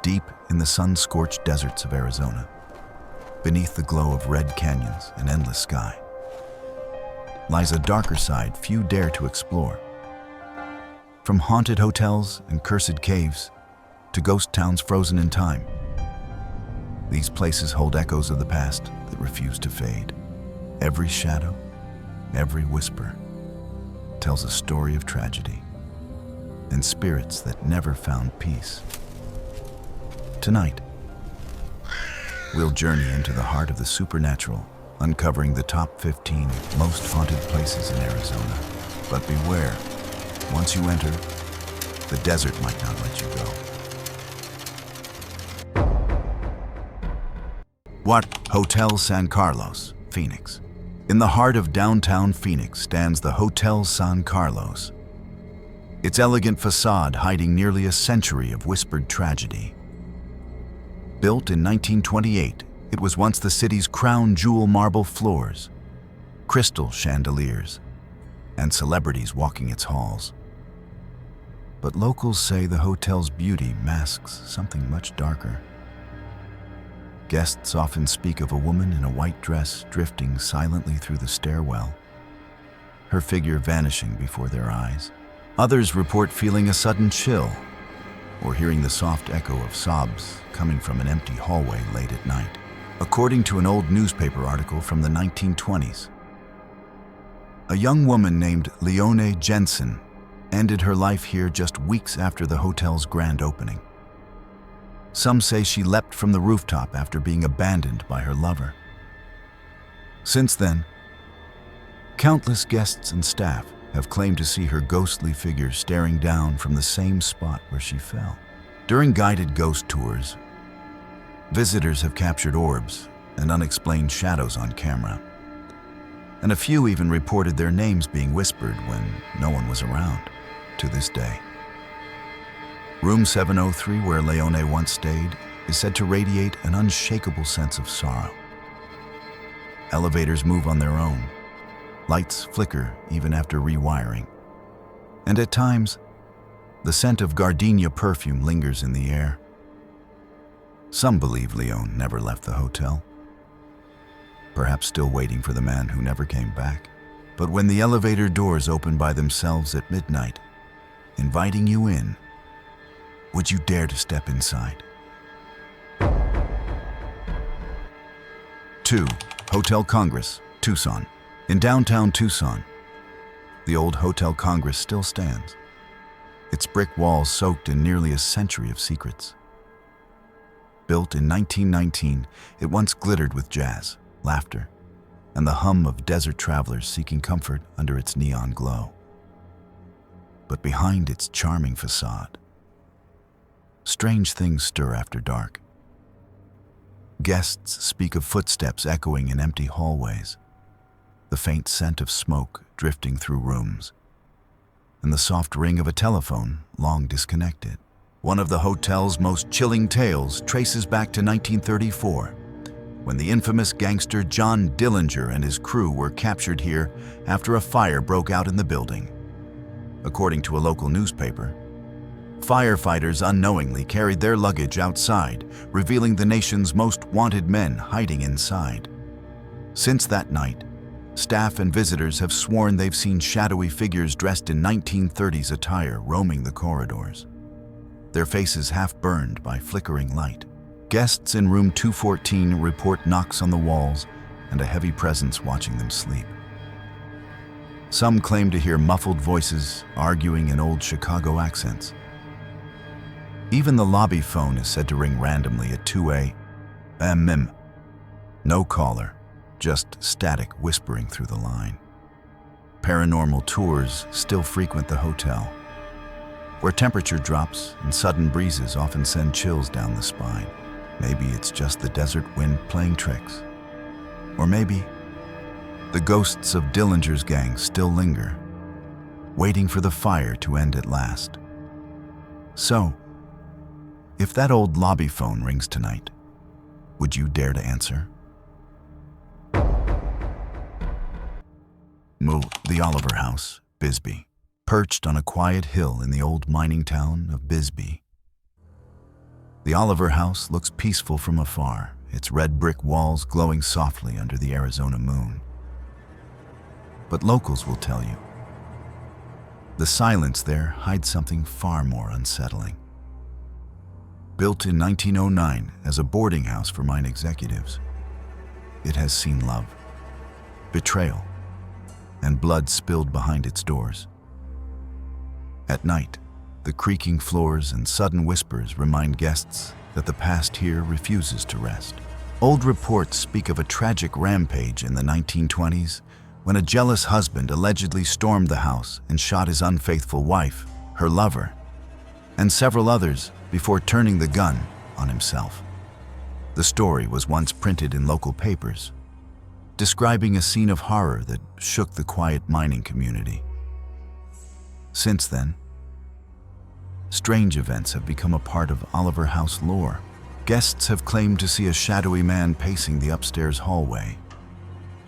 Deep in the sun-scorched deserts of Arizona, beneath the glow of red canyons and endless sky, lies a darker side few dare to explore. From haunted hotels and cursed caves to ghost towns frozen in time, these places hold echoes of the past that refuse to fade. Every shadow, every whisper, tells a story of tragedy and spirits that never found peace. Tonight, we'll journey into the heart of the supernatural, uncovering the top 15 most haunted places in Arizona. But beware, once you enter, the desert might not let you go. What? Hotel San Carlos, Phoenix. In the heart of downtown Phoenix stands the Hotel San Carlos, its elegant facade hiding nearly a century of whispered tragedy. Built in 1928, it was once the city's crown jewel: marble floors, crystal chandeliers, and celebrities walking its halls. But locals say the hotel's beauty masks something much darker. Guests often speak of a woman in a white dress drifting silently through the stairwell, her figure vanishing before their eyes. Others report feeling a sudden chill or hearing the soft echo of sobs coming from an empty hallway late at night. According to an old newspaper article from the 1920s, a young woman named Leone Jensen ended her life here just weeks after the hotel's grand opening. Some say she leapt from the rooftop after being abandoned by her lover. Since then, countless guests and staff have claimed to see her ghostly figure staring down from the same spot where she fell. During guided ghost tours, visitors have captured orbs and unexplained shadows on camera, and a few even reported their names being whispered when no one was around. To this day, Room 703, where Leone once stayed, is said to radiate an unshakable sense of sorrow. Elevators move on their own, lights flicker even after rewiring, and at times, the scent of gardenia perfume lingers in the air. Some believe Leone never left the hotel, perhaps still waiting for the man who never came back. But when the elevator doors open by themselves at midnight, inviting you in, would you dare to step inside? 2. Hotel Congress, Tucson. In downtown Tucson, the old Hotel Congress still stands, its brick walls soaked in nearly a century of secrets. Built in 1919, it once glittered with jazz, laughter, and the hum of desert travelers seeking comfort under its neon glow. But behind its charming facade, strange things stir after dark. Guests speak of footsteps echoing in empty hallways, the faint scent of smoke drifting through rooms, and the soft ring of a telephone long disconnected. One of the hotel's most chilling tales traces back to 1934, when the infamous gangster John Dillinger and his crew were captured here after a fire broke out in the building. According to a local newspaper, firefighters unknowingly carried their luggage outside, revealing the nation's most wanted men hiding inside. Since that night, staff and visitors have sworn they've seen shadowy figures dressed in 1930s attire roaming the corridors, their faces half burned by flickering light. Guests in room 214 report knocks on the walls and a heavy presence watching them sleep. Some claim to hear muffled voices arguing in old Chicago accents. Even the lobby phone is said to ring randomly at 2 a.m. No caller, just static whispering through the line. Paranormal tours still frequent the hotel, where temperature drops and sudden breezes often send chills down the spine. Maybe it's just the desert wind playing tricks. Or maybe the ghosts of Dillinger's gang still linger, waiting for the fire to end at last. So, if that old lobby phone rings tonight, would you dare to answer? The Oliver House, Bisbee. Perched on a quiet hill in the old mining town of Bisbee, The Oliver House looks peaceful from afar, its red brick walls glowing softly under the Arizona moon. But locals will tell you, the silence there hides something far more unsettling. Built in 1909 as a boarding house for mine executives, it has seen love, betrayal, and blood spilled behind its doors. At night, the creaking floors and sudden whispers remind guests that the past here refuses to rest. Old reports speak of a tragic rampage in the 1920s when a jealous husband allegedly stormed the house and shot his unfaithful wife, her lover, and several others before turning the gun on himself. The story was once printed in local papers, describing a scene of horror that shook the quiet mining community. Since then, strange events have become a part of Oliver House lore. Guests have claimed to see a shadowy man pacing the upstairs hallway,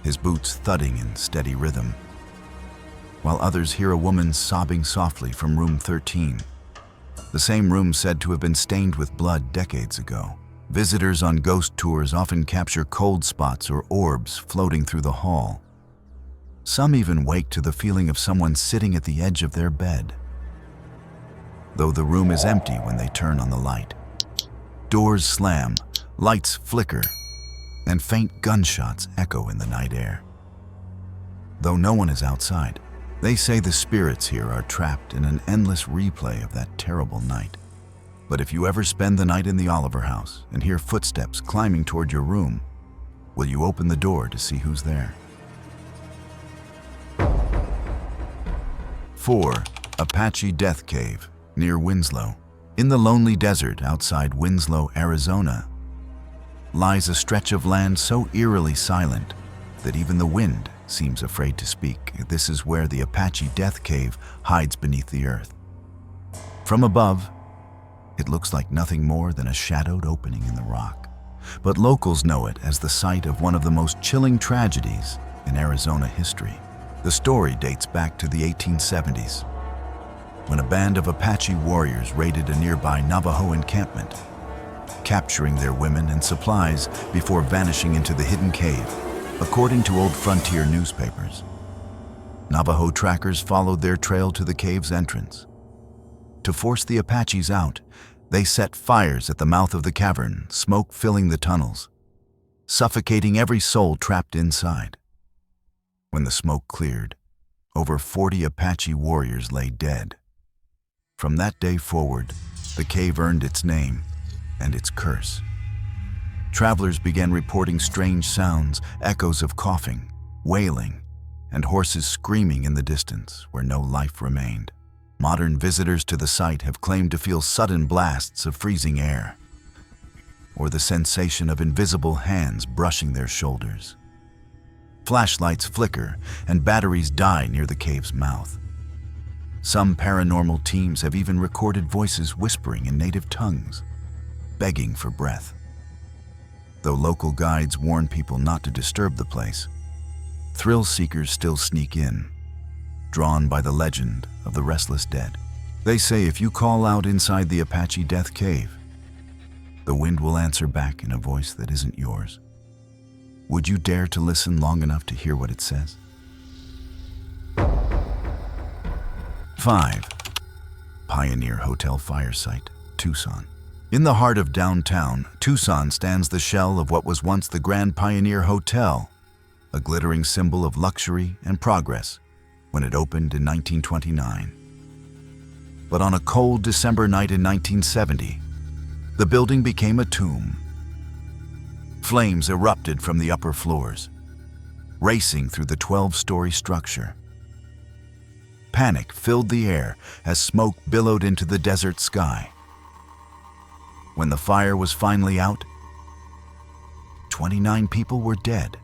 his boots thudding in steady rhythm, while others hear a woman sobbing softly from room 13, the same room said to have been stained with blood decades ago. Visitors on ghost tours often capture cold spots or orbs floating through the hall. Some even wake to the feeling of someone sitting at the edge of their bed, though the room is empty when they turn on the light. Doors slam, lights flicker, and faint gunshots echo in the night air. Though no one is outside, they say the spirits here are trapped in an endless replay of that terrible night. But if you ever spend the night in the Oliver House and hear footsteps climbing toward your room, will you open the door to see who's there? 4. Apache Death Cave, near Winslow. In the lonely desert outside Winslow, Arizona, lies a stretch of land so eerily silent that even the wind seems afraid to speak. This is where the Apache Death Cave hides beneath the earth. From above, it looks like nothing more than a shadowed opening in the rock. But locals know it as the site of one of the most chilling tragedies in Arizona history. The story dates back to the 1870s, when a band of Apache warriors raided a nearby Navajo encampment, capturing their women and supplies before vanishing into the hidden cave. According to old frontier newspapers, Navajo trackers followed their trail to the cave's entrance. To force the Apaches out, they set fires at the mouth of the cavern, smoke filling the tunnels, suffocating every soul trapped inside. When the smoke cleared, over 40 Apache warriors lay dead. From that day forward, the cave earned its name and its curse. Travelers began reporting strange sounds, echoes of coughing, wailing, and horses screaming in the distance where no life remained. Modern visitors to the site have claimed to feel sudden blasts of freezing air, or the sensation of invisible hands brushing their shoulders. Flashlights flicker and batteries die near the cave's mouth. Some paranormal teams have even recorded voices whispering in native tongues, begging for breath. Though local guides warn people not to disturb the place, thrill seekers still sneak in, drawn by the legend of the restless dead. They say if you call out inside the Apache Death Cave, the wind will answer back in a voice that isn't yours. Would you dare to listen long enough to hear what it says? 5. Pioneer Hotel Fire Site, Tucson. In the heart of downtown, Tucson stands the shell of what was once the Grand Pioneer Hotel, a glittering symbol of luxury and progress when it opened in 1929. But on a cold December night in 1970, the building became a tomb. Flames erupted from the upper floors, racing through the 12-story structure. Panic filled the air as smoke billowed into the desert sky. When the fire was finally out, 29 people were dead,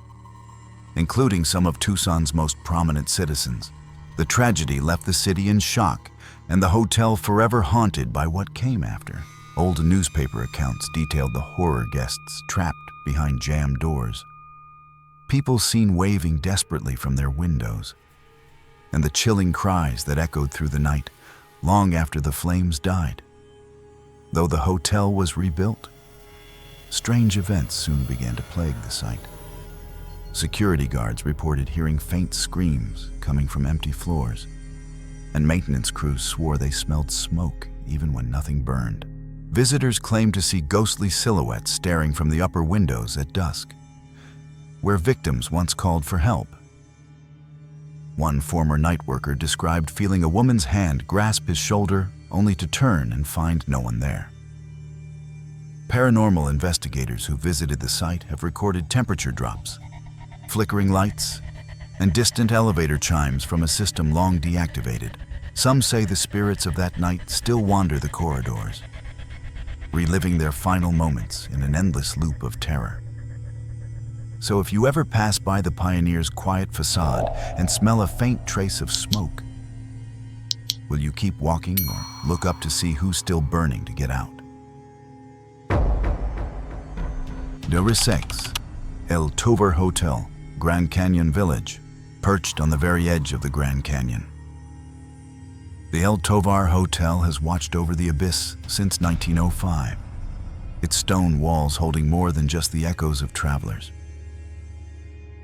including some of Tucson's most prominent citizens. The tragedy left the city in shock, and the hotel forever haunted by what came after. Old newspaper accounts detailed the horror guests trapped behind jammed doors, people seen waving desperately from their windows, and the chilling cries that echoed through the night long after the flames died. Though the hotel was rebuilt, strange events soon began to plague the site. Security guards reported hearing faint screams coming from empty floors, and maintenance crews swore they smelled smoke even when nothing burned. Visitors claimed to see ghostly silhouettes staring from the upper windows at dusk, where victims once called for help. One former night worker described feeling a woman's hand grasp his shoulder only to turn and find no one there. Paranormal investigators who visited the site have recorded temperature drops, flickering lights, and distant elevator chimes from a system long deactivated. Some say the spirits of that night still wander the corridors, reliving their final moments in an endless loop of terror. So if you ever pass by the Pioneer's quiet facade and smell a faint trace of smoke, will you keep walking or look up to see who's still burning to get out? De Ressex, El Tovar Hotel, Grand Canyon Village, perched on the very edge of the Grand Canyon. The El Tovar Hotel has watched over the abyss since 1905, its stone walls holding more than just the echoes of travelers.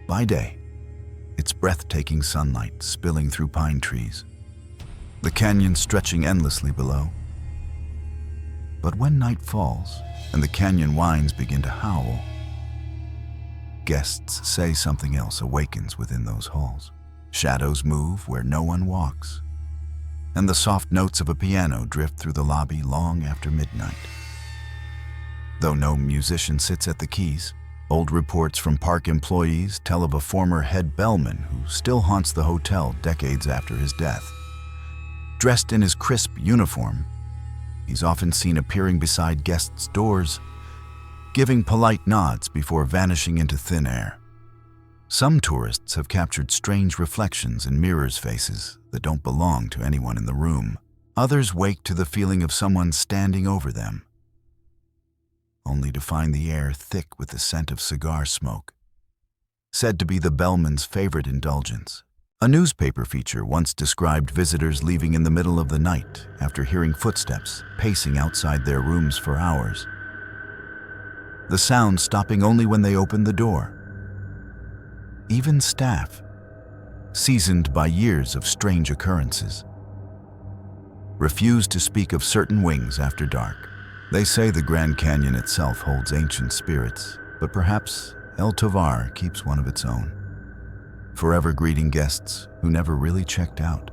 By day, its breathtaking sunlight spilling through pine trees, the canyon stretching endlessly below. But when night falls and the canyon winds begin to howl, guests say something else awakens within those halls. Shadows move where no one walks, and the soft notes of a piano drift through the lobby long after midnight. Though no musician sits at the keys, old reports from park employees tell of a former head bellman who still haunts the hotel decades after his death. Dressed in his crisp uniform, he's often seen appearing beside guests' doors, giving polite nods before vanishing into thin air. Some tourists have captured strange reflections in mirrors' faces that don't belong to anyone in the room. Others wake to the feeling of someone standing over them, only to find the air thick with the scent of cigar smoke, said to be the bellman's favorite indulgence. A newspaper feature once described visitors leaving in the middle of the night after hearing footsteps pacing outside their rooms for hours, the sound stopping only when they opened the door. Even staff, seasoned by years of strange occurrences, refuse to speak of certain wings after dark. They say the Grand Canyon itself holds ancient spirits, but perhaps El Tovar keeps one of its own, forever greeting guests who never really checked out.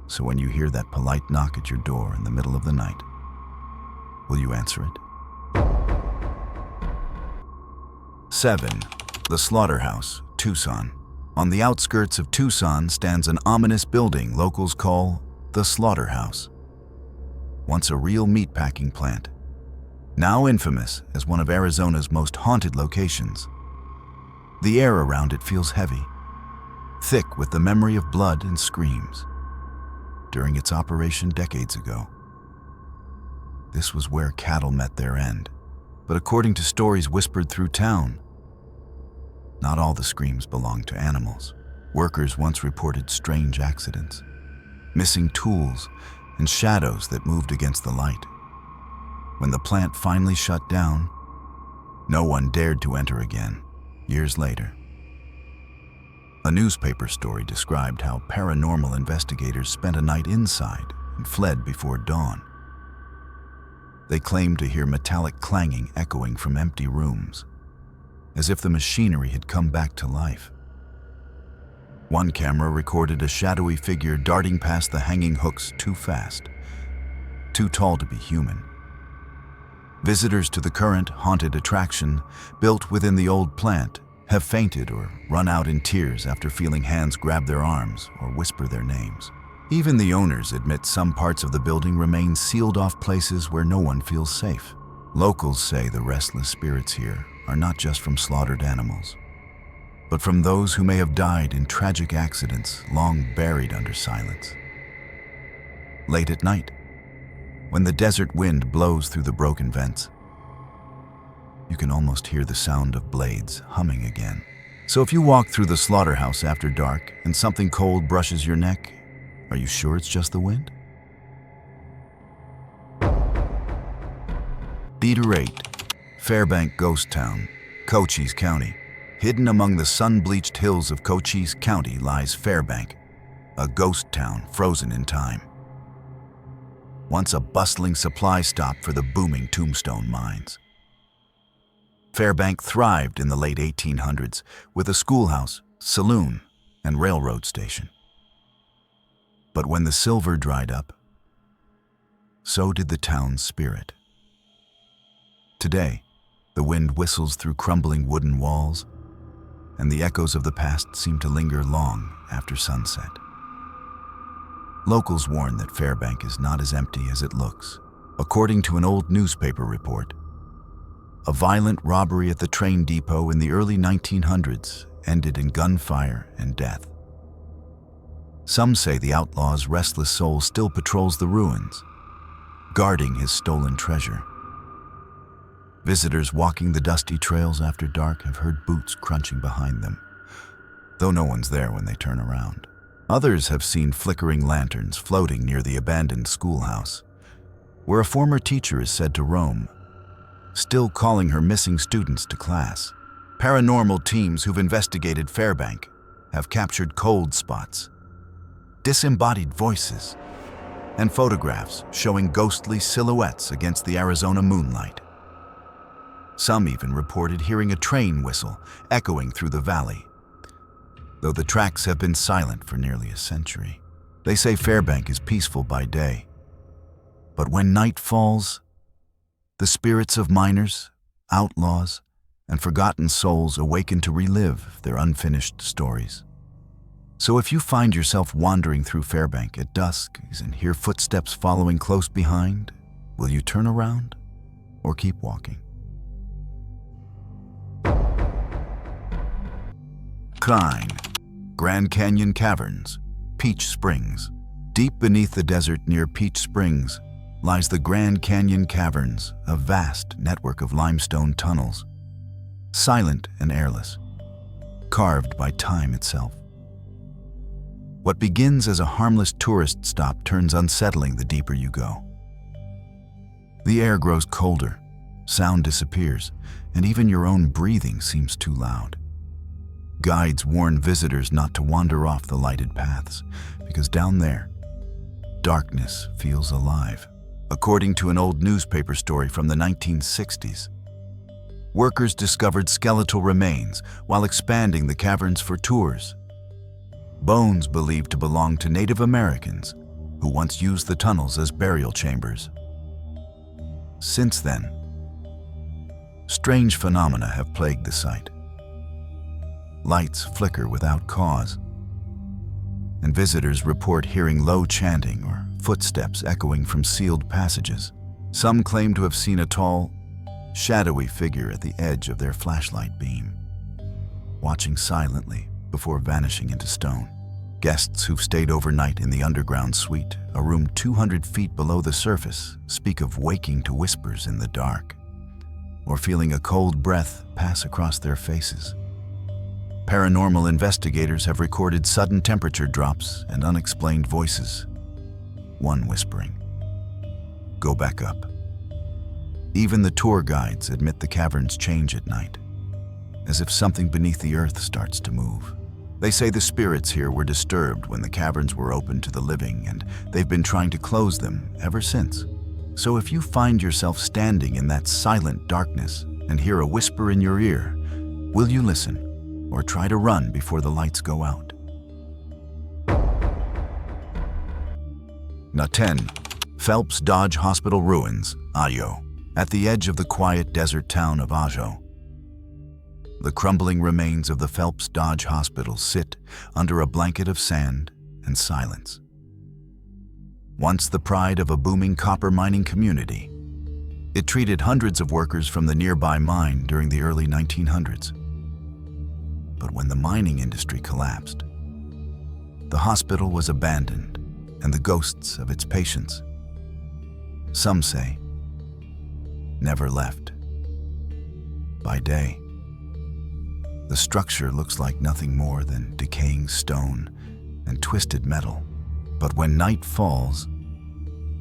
So when you hear that polite knock at your door in the middle of the night, will you answer it? 7. The Slaughterhouse, Tucson. On the outskirts of Tucson stands an ominous building locals call the Slaughterhouse. Once a real meatpacking plant, now infamous as one of Arizona's most haunted locations. The air around it feels heavy, thick with the memory of blood and screams. During its operation decades ago, this was where cattle met their end. But according to stories whispered through town, not all the screams belonged to animals. Workers once reported strange accidents, missing tools, and shadows that moved against the light. When the plant finally shut down, no one dared to enter again. Years later, a newspaper story described how paranormal investigators spent a night inside and fled before dawn. They claimed to hear metallic clanging echoing from empty rooms, as if the machinery had come back to life. One camera recorded a shadowy figure darting past the hanging hooks too fast, too tall to be human. Visitors to the current haunted attraction, built within the old plant, have fainted or run out in tears after feeling hands grab their arms or whisper their names. Even the owners admit some parts of the building remain sealed off places where no one feels safe. Locals say the restless spirits here are not just from slaughtered animals, but from those who may have died in tragic accidents long buried under silence. Late at night, when the desert wind blows through the broken vents, you can almost hear the sound of blades humming again. So if you walk through the slaughterhouse after dark and something cold brushes your neck, are you sure it's just the wind? Beater 8, Fairbank Ghost Town, Cochise County. Hidden among the sun-bleached hills of Cochise County lies Fairbank, a ghost town frozen in time. Once a bustling supply stop for the booming tombstone mines. Fairbank thrived in the late 1800s with a schoolhouse, saloon, and railroad station. But when the silver dried up, so did the town's spirit. Today, the wind whistles through crumbling wooden walls, and the echoes of the past seem to linger long after sunset. Locals warn that Fairbank is not as empty as it looks. According to an old newspaper report, a violent robbery at the train depot in the early 1900s ended in gunfire and death. Some say the outlaw's restless soul still patrols the ruins, guarding his stolen treasure. Visitors walking the dusty trails after dark have heard boots crunching behind them, though no one's there when they turn around. Others have seen flickering lanterns floating near the abandoned schoolhouse, where a former teacher is said to roam, still calling her missing students to class. Paranormal teams who've investigated Fairbank have captured cold spots, disembodied voices, and photographs showing ghostly silhouettes against the Arizona moonlight. Some even reported hearing a train whistle echoing through the valley, though the tracks have been silent for nearly a century. They say Fairbank is peaceful by day, but when night falls, the spirits of miners, outlaws, and forgotten souls awaken to relive their unfinished stories. So if you find yourself wandering through Fairbank at dusk and hear footsteps following close behind, will you turn around or keep walking? Klein, Grand Canyon Caverns, Peach Springs. Deep beneath the desert near Peach Springs lies the Grand Canyon Caverns, a vast network of limestone tunnels, silent and airless, carved by time itself. What begins as a harmless tourist stop turns unsettling the deeper you go. The air grows colder, sound disappears, and even your own breathing seems too loud. Guides warn visitors not to wander off the lighted paths, because down there, darkness feels alive. According to an old newspaper story from the 1960s, workers discovered skeletal remains while expanding the caverns for tours. Bones believed to belong to Native Americans who once used the tunnels as burial chambers. Since then, strange phenomena have plagued the site. Lights flicker without cause, and visitors report hearing low chanting or footsteps echoing from sealed passages. Some claim to have seen a tall, shadowy figure at the edge of their flashlight beam, watching silently before vanishing into stone. Guests who've stayed overnight in the underground suite, a room 200 feet below the surface, speak of waking to whispers in the dark, or feeling a cold breath pass across their faces. Paranormal investigators have recorded sudden temperature drops and unexplained voices, one whispering, "Go back up." Even the tour guides admit the caverns change at night, as if something beneath the earth starts to move. They say the spirits here were disturbed when the caverns were open to the living, and they've been trying to close them ever since. So if you find yourself standing in that silent darkness and hear a whisper in your ear, will you listen or try to run before the lights go out? Now 10. Phelps Dodge Hospital Ruins, Ajo. At the edge of the quiet desert town of Ajo, the crumbling remains of the Phelps Dodge Hospital sit under a blanket of sand and silence. Once the pride of a booming copper mining community, it treated hundreds of workers from the nearby mine during the early 1900s. But when the mining industry collapsed, the hospital was abandoned, and the ghosts of its patients, some say, never left. By day, the structure looks like nothing more than decaying stone and twisted metal. But when night falls,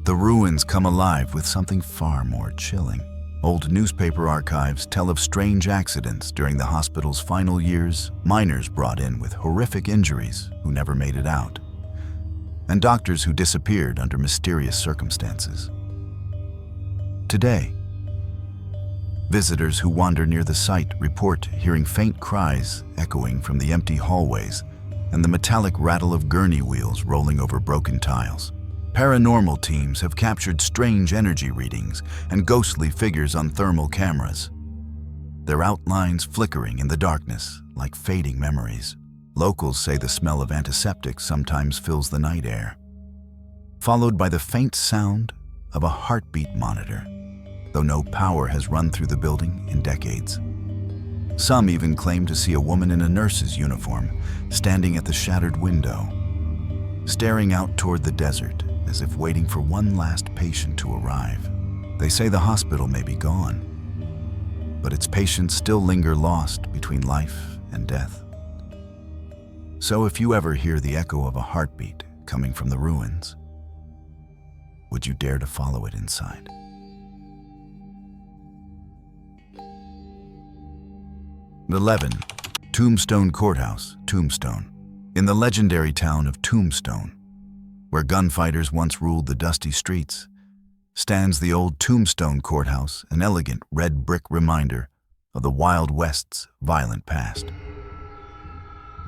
the ruins come alive with something far more chilling. Old newspaper archives tell of strange accidents during the hospital's final years, miners brought in with horrific injuries who never made it out, and doctors who disappeared under mysterious circumstances. Today, visitors who wander near the site report hearing faint cries echoing from the empty hallways and the metallic rattle of gurney wheels rolling over broken tiles. Paranormal teams have captured strange energy readings and ghostly figures on thermal cameras, their outlines flickering in the darkness like fading memories. Locals say the smell of antiseptic sometimes fills the night air, followed by the faint sound of a heartbeat monitor, though no power has run through the building in decades. Some even claim to see a woman in a nurse's uniform standing at the shattered window, staring out toward the desert as if waiting for one last patient to arrive. They say the hospital may be gone, but its patients still linger lost between life and death. So if you ever hear the echo of a heartbeat coming from the ruins, would you dare to follow it inside? Number 11. Tombstone Courthouse, Tombstone. In the legendary town of Tombstone, where gunfighters once ruled the dusty streets, stands the old Tombstone Courthouse, an elegant red brick reminder of the Wild West's violent past.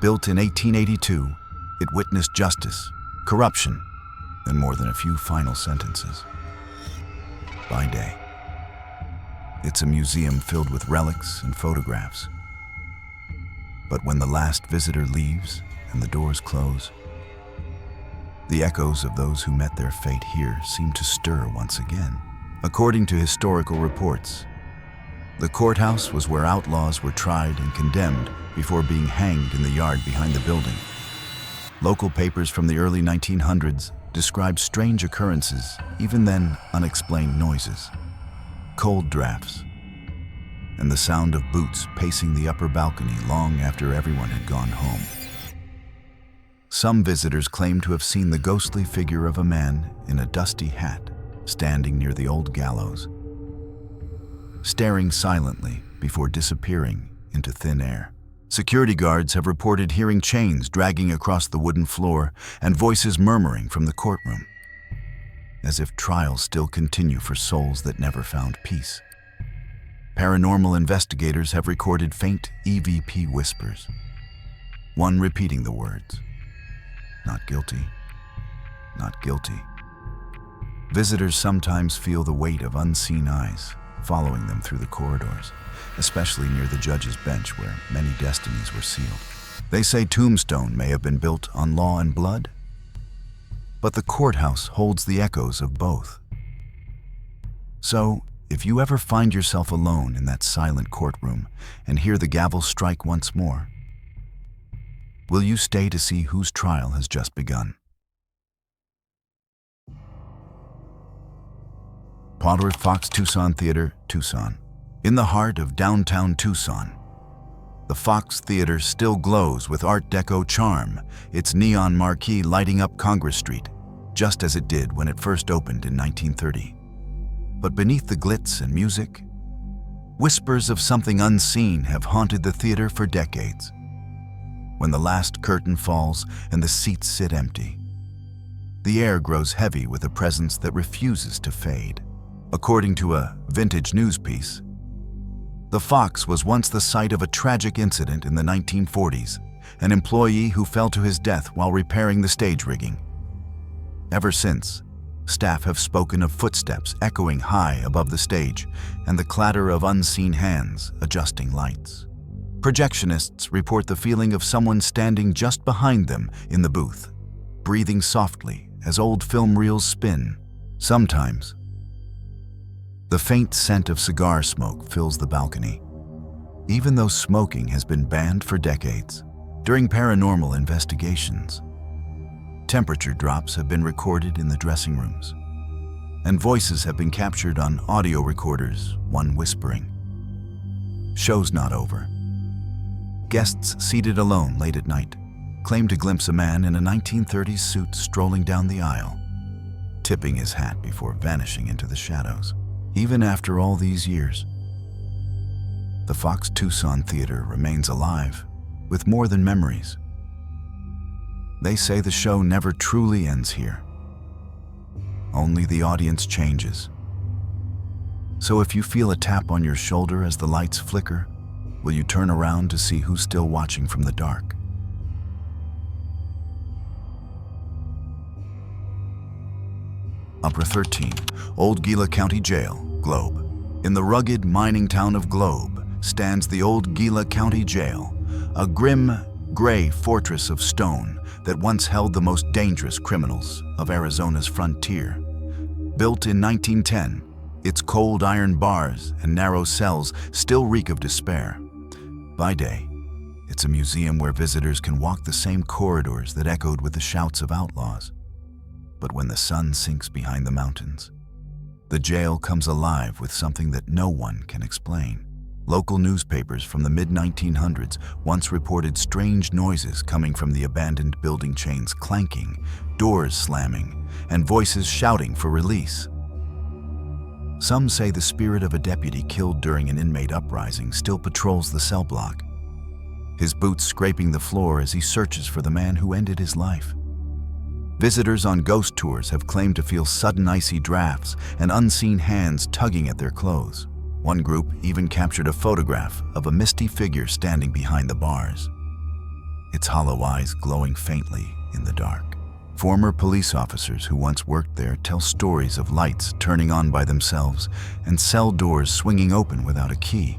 Built in 1882, it witnessed justice, corruption, and more than a few final sentences. By day, it's a museum filled with relics and photographs. But when the last visitor leaves and the doors close, the echoes of those who met their fate here seem to stir once again. According to historical reports, the courthouse was where outlaws were tried and condemned before being hanged in the yard behind the building. Local papers from the early 1900s described strange occurrences, even then unexplained noises, cold drafts, and the sound of boots pacing the upper balcony long after everyone had gone home. Some visitors claim to have seen the ghostly figure of a man in a dusty hat standing near the old gallows, staring silently before disappearing into thin air. Security guards have reported hearing chains dragging across the wooden floor and voices murmuring from the courtroom, as if trials still continue for souls that never found peace. Paranormal investigators have recorded faint EVP whispers, one repeating the words, "Not guilty, not guilty." Visitors sometimes feel the weight of unseen eyes following them through the corridors, especially near the judge's bench where many destinies were sealed. They say Tombstone may have been built on law and blood, but the courthouse holds the echoes of both. So, if you ever find yourself alone in that silent courtroom and hear the gavel strike once more, will you stay to see whose trial has just begun? Potter Fox Tucson Theater, Tucson. In the heart of downtown Tucson, the Fox Theater still glows with Art Deco charm, its neon marquee lighting up Congress Street, just as it did when it first opened in 1930. But beneath the glitz and music, whispers of something unseen have haunted the theater for decades. When the last curtain falls and the seats sit empty, the air grows heavy with a presence that refuses to fade. According to a vintage news piece, the Fox was once the site of a tragic incident in the 1940s, an employee who fell to his death while repairing the stage rigging. Ever since, staff have spoken of footsteps echoing high above the stage and the clatter of unseen hands adjusting lights. Projectionists report the feeling of someone standing just behind them in the booth, breathing softly as old film reels spin. Sometimes, the faint scent of cigar smoke fills the balcony, even though smoking has been banned for decades. During paranormal investigations, temperature drops have been recorded in the dressing rooms, and voices have been captured on audio recorders, one whispering, "Show's not over." Guests seated alone late at night claim to glimpse a man in a 1930s suit strolling down the aisle, tipping his hat before vanishing into the shadows. Even after all these years, the Fox Tucson Theater remains alive, with more than memories. They say the show never truly ends here. Only the audience changes. So if you feel a tap on your shoulder as the lights flicker, will you turn around to see who's still watching from the dark? Number 13, Old Gila County Jail, Globe. In the rugged mining town of Globe stands the Old Gila County Jail, a grim, gray fortress of stone that once held the most dangerous criminals of Arizona's frontier. Built in 1910, its cold iron bars and narrow cells still reek of despair. By day, it's a museum where visitors can walk the same corridors that echoed with the shouts of outlaws. But when the sun sinks behind the mountains, the jail comes alive with something that no one can explain. Local newspapers from the mid-1900s once reported strange noises coming from the abandoned building chains clanking, doors slamming, and voices shouting for release. Some say the spirit of a deputy killed during an inmate uprising still patrols the cell block, his boots scraping the floor as he searches for the man who ended his life. Visitors on ghost tours have claimed to feel sudden icy drafts and unseen hands tugging at their clothes. One group even captured a photograph of a misty figure standing behind the bars, its hollow eyes glowing faintly in the dark. Former police officers who once worked there tell stories of lights turning on by themselves and cell doors swinging open without a key.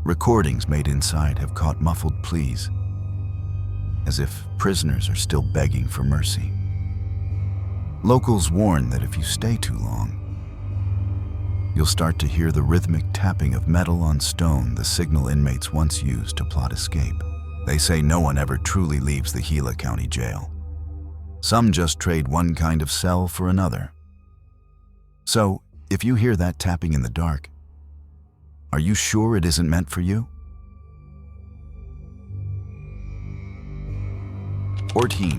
Recordings made inside have caught muffled pleas, as if prisoners are still begging for mercy. Locals warn that if you stay too long, you'll start to hear the rhythmic tapping of metal on stone the signal inmates once used to plot escape. They say no one ever truly leaves the Gila County Jail. Some just trade one kind of cell for another. So, if you hear that tapping in the dark, are you sure it isn't meant for you? 14.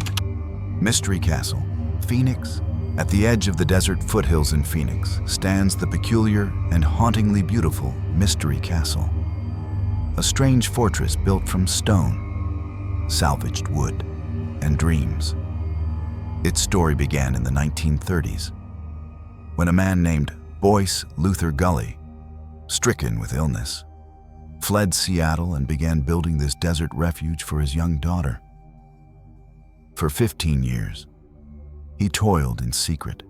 Mystery Castle, Phoenix. At the edge of the desert foothills in Phoenix stands the peculiar and hauntingly beautiful Mystery Castle, a strange fortress built from stone, salvaged wood, and dreams. Its story began in the 1930s, when a man named Boyce Luther Gully, stricken with illness, fled Seattle and began building this desert refuge for his young daughter. For 15 years, he toiled in secret,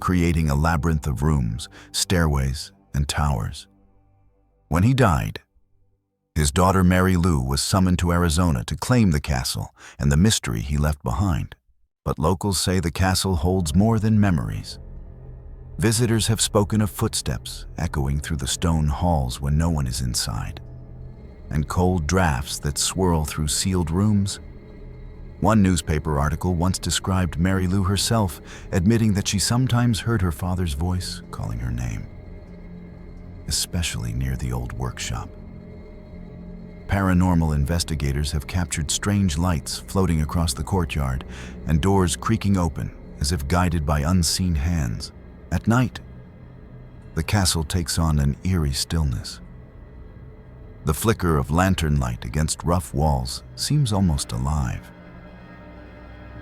creating a labyrinth of rooms, stairways, and towers. When he died, his daughter Mary Lou was summoned to Arizona to claim the castle and the mystery he left behind. But locals say the castle holds more than memories. Visitors have spoken of footsteps echoing through the stone halls when no one is inside, and cold drafts that swirl through sealed rooms. One newspaper article once described Mary Lou herself, admitting that she sometimes heard her father's voice calling her name, especially near the old workshop. Paranormal investigators have captured strange lights floating across the courtyard and doors creaking open as if guided by unseen hands. At night, the castle takes on an eerie stillness. The flicker of lantern light against rough walls seems almost alive.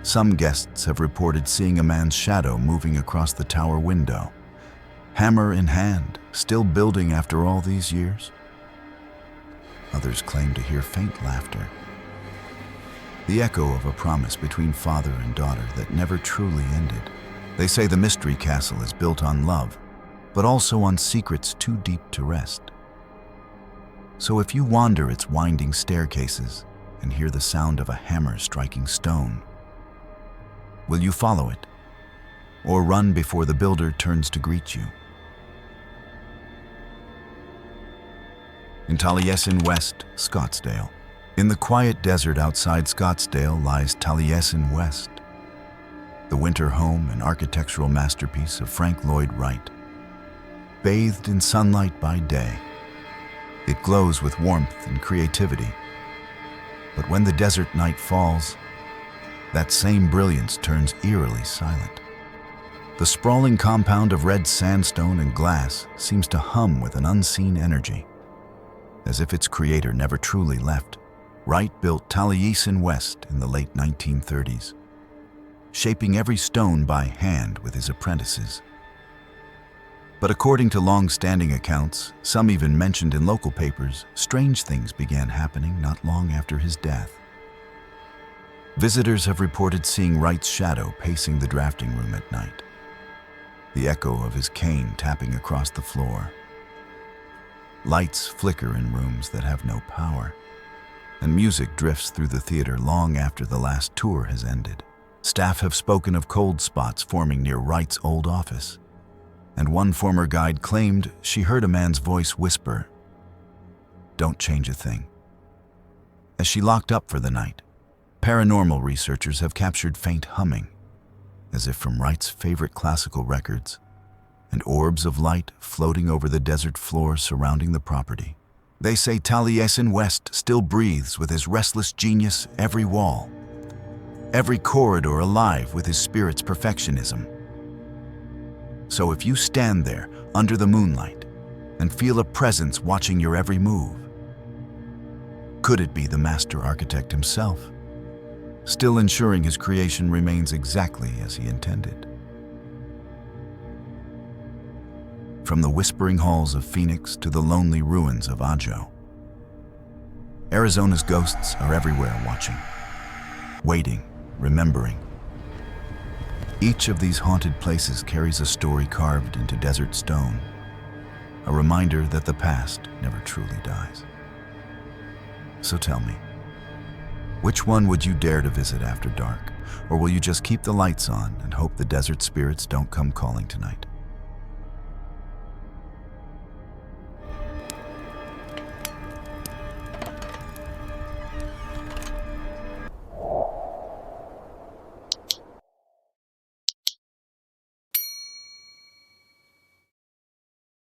Some guests have reported seeing a man's shadow moving across the tower window, hammer in hand, still building after all these years. Others claim to hear faint laughter, the echo of a promise between father and daughter that never truly ended. They say the Mystery Castle is built on love, but also on secrets too deep to rest. So if you wander its winding staircases and hear the sound of a hammer striking stone, will you follow it, or run before the builder turns to greet you? In Taliesin West, Scottsdale. In the quiet desert outside Scottsdale lies Taliesin West, the winter home and architectural masterpiece of Frank Lloyd Wright. Bathed in sunlight by day, it glows with warmth and creativity. But when the desert night falls, that same brilliance turns eerily silent. The sprawling compound of red sandstone and glass seems to hum with an unseen energy, as if its creator never truly left. Wright built Taliesin West in the late 1930s, shaping every stone by hand with his apprentices. But according to long-standing accounts, some even mentioned in local papers, strange things began happening not long after his death. Visitors have reported seeing Wright's shadow pacing the drafting room at night, the echo of his cane tapping across the floor. Lights flicker in rooms that have no power, and music drifts through the theater long after the last tour has ended. Staff have spoken of cold spots forming near Wright's old office, and one former guide claimed she heard a man's voice whisper, "Don't change a thing." As she locked up for the night, paranormal researchers have captured faint humming, as if from Wright's favorite classical records, and orbs of light floating over the desert floor surrounding the property. They say Taliesin West still breathes with his restless genius, every wall, every corridor alive with his spirit's perfectionism. So if you stand there under the moonlight and feel a presence watching your every move, could it be the master architect himself, still ensuring his creation remains exactly as he intended? From the whispering halls of Phoenix to the lonely ruins of Ajo, Arizona's ghosts are everywhere, watching, waiting, remembering. Each of these haunted places carries a story carved into desert stone, a reminder that the past never truly dies. So tell me, which one would you dare to visit after dark? Or will you just keep the lights on and hope the desert spirits don't come calling tonight?